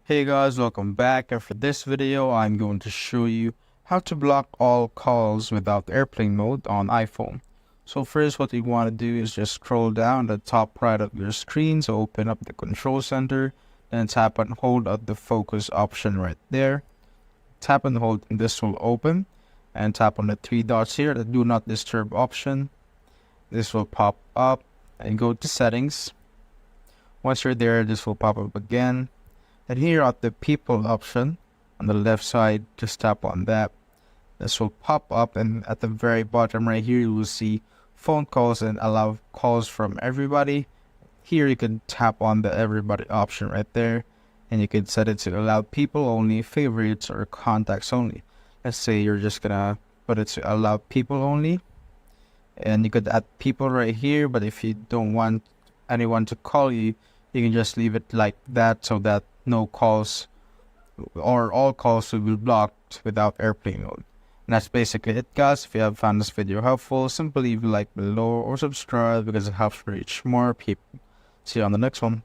Hey guys, welcome back, and for this video I'm going to show you how to block all calls without airplane mode on iPhone. So first, what you want to do is just scroll down the top right of your screen, so open up the control center, then tap and hold on the focus option right there. Tap and hold and this will open, and tap on the three dots here, the do not disturb option. This will pop up, and go to settings. Once you're there, this will pop up again. And here at the people option on the left side, just tap on that. This will pop up, and at the very bottom right here you will see phone calls and allow calls from everybody. Here you can tap on the everybody option right there, and you can set it to allow people only, favorites, or contacts only. Let's say you're just gonna put it to allow people only, and you could add people right here, but if you don't want anyone to call you, you can just leave it like that, so that no calls or all calls will be blocked without airplane mode. And that's basically it, guys. If you have found this video helpful, simply leave a like below or subscribe because it helps reach more people. See you on the next one.